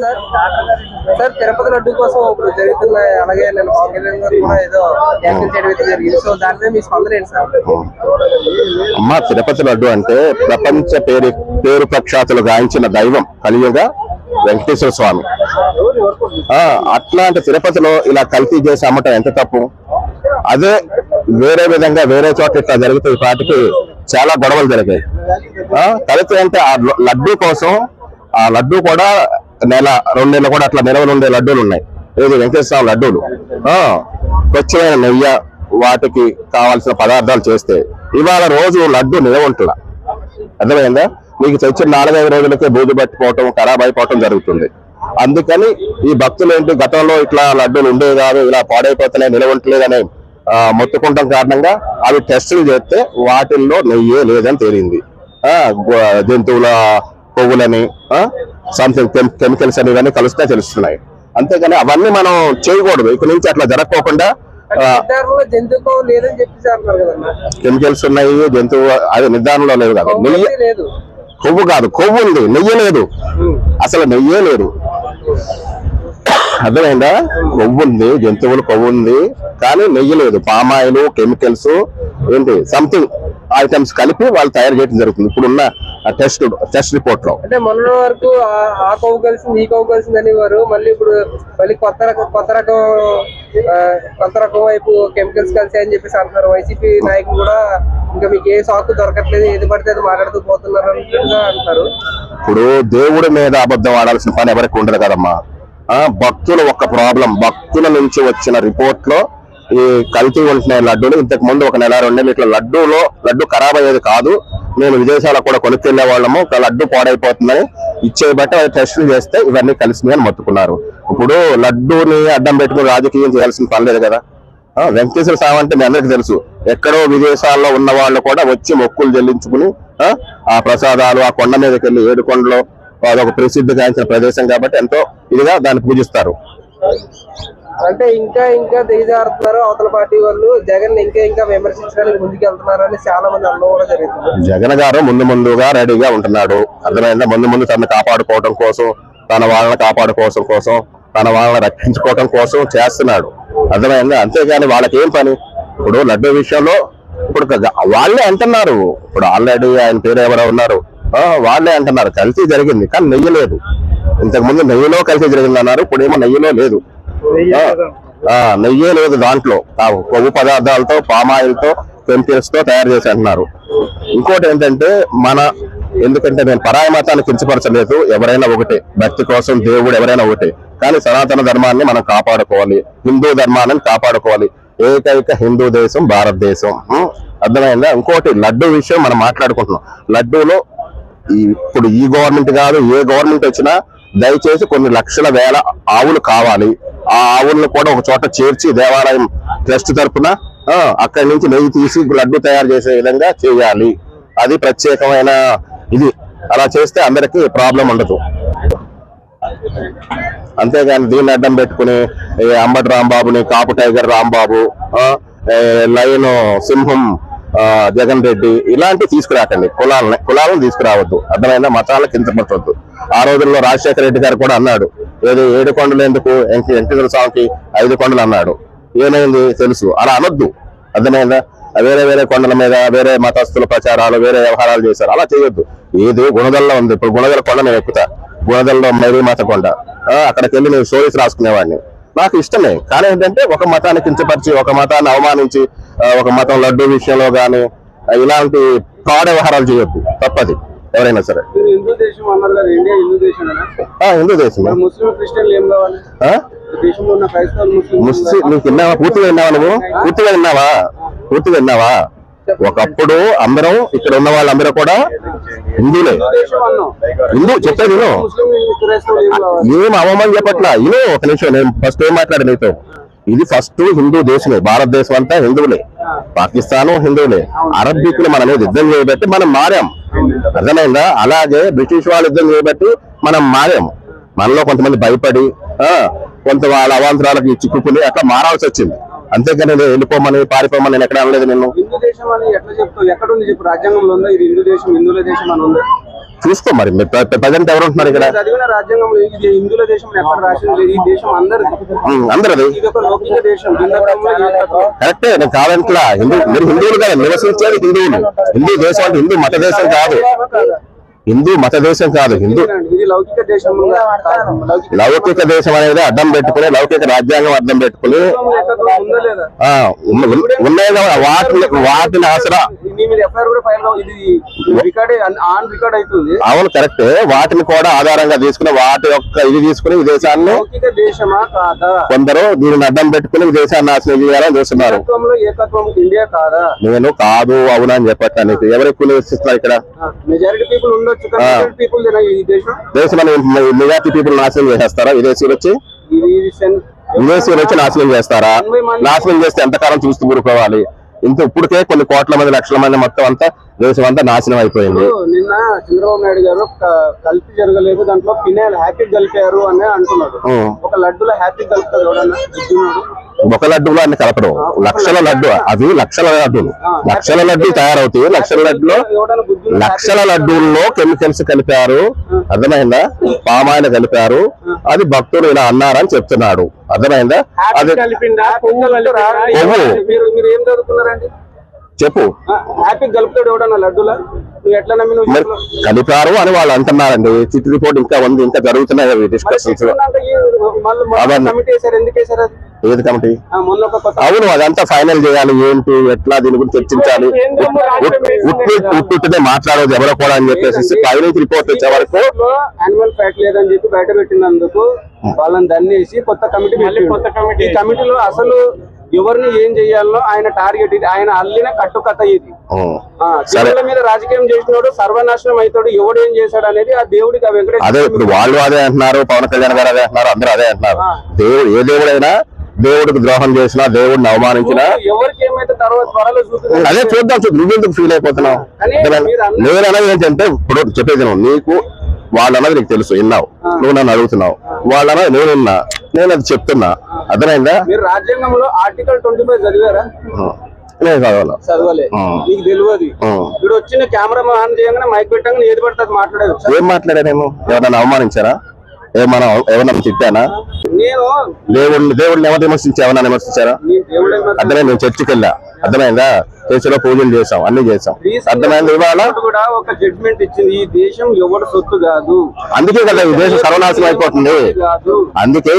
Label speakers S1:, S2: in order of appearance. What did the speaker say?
S1: Sir Tirupati laddu కోసం ఇప్పుడు జరుగుతున్నాయి. అలాగే నేను పవన్ కళ్యాణ్ గారు కూడా ఏదో వ్యాఖ్యలు చేయడం అయితే జరిగింది. సో దాని మీద మీ స్పందన ఏంటి సార్?
S2: అమ్మ, తిరుపతి లడ్డు అంటే ప్రపంచ పేరు ప్రఖ్యాతులు గాయించిన దైవం కలియుగ వెంకటేశ్వర స్వామి. అట్లాంటి తిరుపతిలో ఇలా కల్తీ చేసి అమ్మటం ఎంత తప్పు. అదే వేరే విధంగా వేరే చోట ఇట్లా జరిగితే ఈ పాటికి చాలా గొడవలు జరిగాయి. కలిసి అంటే ఆ లడ్డు కోసం, ఆ లడ్డు కూడా నెల 2 నెలలు కూడా అట్లా నిలవలు ఉండే లడ్డూలు ఉన్నాయి. ఏది వెంకటేశ్వర స్వామి లడ్డూలు స్వచ్ఛమైన నెయ్యి వాటికి కావాల్సిన పదార్థాలు చేస్తే ఇవాళ రోజు లడ్డు నిలవ ఉంటుందా? అర్థమైందా? మీకు తెచ్చిన 4-5 రోజులకే బూజు పట్టిపోవటం, ఖరాబ్ అయిపోవటం జరుగుతుంది. అందుకని ఈ భక్తులు ఏంటి, గతంలో ఇట్లా లడ్డూలు ఉండేవి కాదు, ఇలా పాడైపోతున్నాయి, నిలవ ఉంటలేదని మొత్తుకుంటాం కారణంగా అవి టెస్టులు చేస్తే వాటిల్లో నెయ్యే లేదని తేలింది. జంతువుల కొవ్వులని సంథింగ్ కెమికల్స్ అని ఇవన్నీ కలిస్తే తెలుస్తున్నాయి. అంతేగాని అవన్నీ మనం చేయకూడదు. ఇక నుంచి అట్లా జరగకోకుండా కెమికల్స్ ఉన్నాయి, జంతువు అది నిర్ధారణలో లేదు కదా. నెయ్యి కొవ్వు కాదు, కొవ్వు ఉంది, నెయ్యి లేదు. అసలు నెయ్యే లేదు. అర్థమైందా? కొవ్వు ఉంది, జంతువులు కొవ్వు ఉంది, కానీ నెయ్యి లేదు. పామాయిల్, కెమికల్స్ ఏంటి సంథింగ్ ఐటమ్స్ కలిపి వాళ్ళు తయారు చేయడం జరుగుతుంది ఇప్పుడున్న టెస్ట్ రిపోర్ట్ లో.
S1: అంటే మొన్న వరకు ఆ కొవ్వు కలిసింది, ఈ కొవ్వు కలిసింది అనేవారు. మళ్ళీ ఇప్పుడు కొత్త రకం వైపు కెమికల్స్ కలిసి అని చెప్పేసి అంటున్నారు. వైసీపీ నాయకులు కూడా ఇంకా మీకు ఏ సాకు దొరకట్లేదు, ఏది పడితే అది మాట్లాడుతూ పోతున్నారు అంటారు.
S2: ఇప్పుడు దేవుడి మీద అబద్ధం ఆడాల్సిన పని ఎవరికి ఉండదు కదమ్మా. భక్తులు ఒక ప్రాబ్లం, భక్తుల నుంచి వచ్చిన రిపోర్ట్ లో ఈ కల్తీ ఉంటున్నాయి లడ్డూలు. ఇంతకు ముందు 1 నెల 2 నెలలు ఇట్లా లడ్డు ఖరాబ్ అయ్యేది కాదు, మేము విదేశాలకు కూడా కొనుక్కెళ్లే వాళ్ళము, లడ్డు పాడైపోతుందని ఇచ్చే బట్టి అది టెస్టులు చేస్తే ఇవన్నీ కలిసినాయి అని మొత్తుకున్నారు. ఇప్పుడు లడ్డూని అడ్డం పెట్టుకుని రాజకీయం చేయాల్సిన పని లేదు కదా. వెంకటేశ్వర స్వామి అంటే మీ అందరికీ తెలుసు, ఎక్కడో విదేశాల్లో ఉన్న వాళ్ళు కూడా వచ్చి మొక్కులు చెల్లించుకుని ఆ ప్రసాదాలు ఆ కొండ మీదకి వెళ్ళి, 7 కొండలో అదొక ప్రసిద్ధిగాంచిన ప్రదేశం కాబట్టి ఎంతో ఇదిగా దాన్ని పూజిస్తారు.
S1: అంటే ఇంకా దిగజారుతున్నారు అవతల పార్టీ వాళ్ళు. జగన్ ఇంకా విమర్శించడానికి ముందుకు వెళ్తున్నారు అని చాలా మంది అనడం కూడా జరుగుతుంది.
S2: జగన్ గారు ముందుగా రెడీగా ఉంటున్నాడు. అర్థమైందా? ముందు తనను కాపాడుకోవడం కోసం, తన వాళ్ళని కాపాడుకోవడం కోసం, తన వాళ్ళని రక్షించుకోవడం కోసం చేస్తున్నాడు. అర్థమైందా? అంతేగాని వాళ్ళకి ఏం పని? ఇప్పుడు లడ్డూ విషయంలో ఇప్పుడు వాళ్ళే అంటున్నారు. ఇప్పుడు ఆల్రెడీ ఆయన పేరు ఎవరో ఉన్నారు, వాళ్ళే అంటున్నారు కల్తీ జరిగింది కానీ నెయ్యి లేదు. ఇంతకు ముందు నెయ్యిలో కల్తీ జరిగింది అన్నారు, ఇప్పుడేమో నెయ్యిలో లేదు, నెయ్యే లేదు. దాంట్లో కొవ్వు పదార్థాలతో, పామాయిల్ తో, కెమికల్స్ తో తయారు చేసి అంటున్నారు. ఇంకోటి ఏంటంటే ఎందుకంటే నేను పరాయి మతాన్ని కించపరచలేదు, ఎవరైనా ఒకటే, భక్తి కోసం దేవుడు ఎవరైనా ఒకటే. కానీ సనాతన ధర్మాన్ని మనం కాపాడుకోవాలి, హిందూ ధర్మాన్ని కాపాడుకోవాలి. ఏకైక హిందూ దేశం భారతదేశం. అర్థమైందా? ఇంకోటి లడ్డూ విషయం మనం మాట్లాడుకుంటున్నాం. లడ్డూలో ఇప్పుడు ఈ గవర్నమెంట్ కాదు, ఏ గవర్నమెంట్ వచ్చినా దయచేసి కొన్ని లక్షల వేల ఆవులు కావాలి. ఆ ఆవులను కూడా ఒక చోట చేర్చి దేవాలయం ట్రస్ట్ తరఫున అక్కడి నుంచి నెయ్యి తీసి లడ్డు తయారు చేసే విధంగా చేయాలి. అది ప్రత్యేకమైన ఇది. అలా చేస్తే అందరికీ ప్రాబ్లం ఉండదు. అంతేగాని దీన్ని అడ్డం పెట్టుకుని అంబటి రాంబాబుని, కాపు టైగర్ రాంబాబు, లయన్ సింహం జగన్ రెడ్డి ఇలాంటివి తీసుకురాకండి. కులాలను తీసుకురావద్దు. అర్థమైందా? మతాలను కించపరచవద్దు. ఆ రోజుల్లో రాజశేఖర రెడ్డి గారు కూడా అన్నాడు, ఏదో 7 కొండలు ఎందుకు, వెంకటేశ్వర స్వామికి 5 కొండలు అన్నాడు. ఏమైంది తెలుసు. అలా అనొద్దు. అర్థమైందా? వేరే కొండల మీద వేరే మతస్థుల ప్రచారాలు, వేరే వ్యవహారాలు చేశారు. అలా చేయొద్దు. ఏది గుణదల్లో ఉంది. ఇప్పుడు గుణదల కొండ నేను ఎక్కుతా, గుణదల్లో మేరీ మాత కొండ, అక్కడికి వెళ్ళి నేను స్టోరీస్ రాసుకునేవాడిని. నాకు ఇష్టమే. కానీ ఏంటంటే ఒక మతాన్ని కించపరిచి, ఒక మతాన్ని అవమానించి, ఒక మతం లడ్డు విషయంలో గానీ ఇలాంటి కాడ వ్యవహారాలు చేయొద్దు. తప్పది ఎవరైనా సరే.
S1: హిందూ దేశం అన్నారు కదా, ఇండియా హిందూ దేశం.
S2: హిందూ దేశం.
S1: ముస్లిం క్రిస్టియన్లు ఏం కావాలి? దేశంలో ఉన్న క్రైస్తవులు
S2: ముస్లిం నీకు విన్నావా? పూర్తిగా విన్నావా? నువ్వు పూర్తిగా విన్నావా? ఒకప్పుడు అందరం ఇక్కడ ఉన్న వాళ్ళందరూ కూడా హిందూలే. చెప్పేది ఏం అవమానం చెప్పట్లా. ఒక నిమిషం, నేను ఫస్ట్ ఏం మాట్లాడి నీతో. ఇది ఫస్ట్ హిందూ దేశమే. భారతదేశం అంతా హిందువులే, పాకిస్తాను హిందువులే. అరబ్బికులు మన మీద యుద్ధం చేయబట్టి మనం మారాం. అర్థమైందా? అలాగే బ్రిటిష్ వాళ్ళు యుద్ధం చేయబట్టి మనం మారాం. మనలో కొంతమంది భయపడి కొంత వాళ్ళ అవాంతరాలకు చిక్కుకుని అట్లా మారాల్సి వచ్చింది. అంతేగాని వెళ్ళిపోమని పారిపోమని నేను ఎక్కడ అనలేదు. నేను
S1: హిందూ దేశం అని ఎట్లా చెప్తావు? ఎక్కడ ఉంది చెప్పు? రాజ్యాంగంలో ఉందా ఇది హిందూ దేశం, హిందువుల దేశం అని ఉందా?
S2: చూసుకో మరి ప్రజెంట్ ఎవరు ఉంటున్నారు ఇక్కడ
S1: చదివిన రాజ్యాంగంలో ఇది హిందువుల దేశం ఎక్కడ రాసింది లేదు. ఈ దేశం అందరిది.
S2: అందరది
S1: ఇది ఒక లౌకిక దేశం. భిన్నత్వంలో ఏకత్వం.
S2: కరెక్టే, నేను కాదంట్లా. మీరు హిందువులు కదా, నివసించేది హిందువులు. హిందూ దేశం అంటే హిందూ మత దేశం కాదు, హిందూ మత దేశం కాదు. హిందూ
S1: ఇది లౌకిక దేశం.
S2: లౌకిక దేశం అనేది అడ్డం పెట్టుకుని, లౌకిక రాజ్యాంగం అడ్డం పెట్టుకుని
S1: ఉందా లేదా?
S2: ఉన్నాయి కదా, వాటిని ఆసరా.
S1: మీరు ఎఫ్ఐఆర్ కూడా ఫైల్ ఇది రికార్డ్ ఆన్ రికార్డ్ అవుతుంది.
S2: అవును కరెక్టే, వాటిని కూడా ఆధారంగా తీసుకుని వాటి యొక్క ఇది తీసుకుని ఈ దేశాన్ని
S1: లౌకిక దేశమా కాదా?
S2: కొందరు దీనిని అడ్డం పెట్టుకుని ఈ దేశాన్ని నాశనం చేయాలని చూస్తున్నారు.
S1: ఏకత్వం ఇండియా కాదా?
S2: నేను కాదు అవునా అని చెప్పటానికి ఎవరు ఎక్కువ నివసిస్తున్నారు ఇక్కడ?
S1: మెజారిటీ పీపుల్ ఉండొచ్చు, పీపుల్ ఈ దేశం
S2: మెజారిటీ పీపుల్ నాశనం చేసేస్తారా? విదేశీయులు వచ్చి నాశనం చేస్తారా? నాశనం చేస్తే ఎంతకాలం చూస్తూ ఊరుకోవాలి? ఇప్పటికే కొన్ని కోట్ల మంది, లక్షల మంది, మొత్తం అంతా దేశం అంతా నాశనం అయిపోయింది.
S1: నిన్న చంద్రబాబు నాయుడు గారు కలిపి జరగలేదు, దాంట్లో ఫినాయిల్ హ్యాపీ కలిపారు అని అంటున్నారు. ఒక లడ్డులో హ్యాపీ కలుపుతారు ఎవడన్నా?
S2: ఒక లడ్డూలో అన్ని కలపడం. లక్షల లడ్డు, అవి లక్షల లడ్డూలు, లక్షల లడ్డూలు తయారవుతాయి. లక్షల లడ్డూల్లో కెమికల్స్ కలిపారు, అర్థమైందా? పామాయిల్ కలిపారు. అది భక్తులు ఇలా అన్నారని చెప్తున్నాడు, అర్థమైందా? అది
S1: మీరు ఏం చదువుకున్నారండి
S2: చెప్పు.
S1: హ్యాపీ కలుపుతాడు ఎవడన్నా లడ్డూలా? నువ్వు ఎట్లా నమ్మి
S2: కలిపారు అని వాళ్ళు అంటున్నారండి. చిట్ రిపోర్ట్ ఇంకా ఉంది, ఇంకా జరుగుతున్నాయి డిస్కషన్స్. ఏది కమిటీ? అవును, అదంతా ఫైనల్ చేయాలి. ఏంటి ఎట్లా దీని గురించి చర్చించాలి. ఉట్టునే మాట్లాడదు ఎవరో కూడా అని చెప్పేసి ఫైనల్ రిపోర్ట్ వచ్చే వరకు
S1: యాన్యువల్ ఫ్యాక్ట్ లేదని చెప్పి బయట పెట్టినందుకు వాళ్ళని దన్నేసి కొత్త కమిటీ. ఈ కమిటీలో అసలు ఎవరిని ఏం చెయ్యాలో ఆయన టార్గెట్, ఇది ఆయన అల్లిన కట్టుకథ. ఇది దేవుళ్ళ మీద రాజకీయం చేసినాడు సర్వనాశనం అవుతాడు. ఎవడు ఏం చేశాడు అనేది ఆ దేవుడికి
S2: అదే ఇప్పుడు వాళ్ళు అదే అంటున్నారు, పవన్ కళ్యాణ్ గారు అదే అంటున్నారు, అందరూ అదే అంటున్నారు. దేవుడు ఏ దేవుడైనా దేవుడికి ద్రోహం చేసినా, దేవుడిని అవమానించినా
S1: ఎవరికి ఏమైతే తర్వాత త్వరలో చూస్తుంది.
S2: అదే చూద్దాం. నువ్వెందుకు ఫీల్ అయిపోతున్నావు? నేనన్నది ఏంటంటే ఇప్పుడు చెప్పేది నీకు వాళ్ళన్నది నీకు తెలుసు, విన్నావు, నువ్వు నన్ను అడుగుతున్నావు. వాళ్ళన్నది నేను విన్నా, నేను అది చెప్తున్నా, అర్థమైందా?
S1: మీరు రాజ్యాంగంలో ఆర్టికల్ 25 చదివారా?
S2: నేను
S1: చదవలే, నీకు తెలియదు. ఇప్పుడు వచ్చిన కెమెరా ఆన్ చేయగానే మైక్ పెట్టగానే ఏది పడుతుంది మాట్లాడేది.
S2: ఏం మాట్లాడానేమో? ఎవరన్నా అవమానించారా? ఎవరన్నా తిట్టానా?
S1: నేను
S2: దేవుడిని ఎవరు విమర్శించి ఎవరన్నా విమర్శించారా? అర్థమైంది. నేను చర్చికి వెళ్ళా, అర్థమైందా? చర్చిలో పూజలు చేసాం, అన్ని చేసాం, అర్థమైంది. ఇవాళ
S1: కూడా ఒక జడ్జిమెంట్ ఇచ్చింది, ఈ దేశం ఎవరి సొత్తు కాదు.
S2: అందుకే కదా ఈ దేశం సర్వనాశనం అయిపోతుంది. అందుకే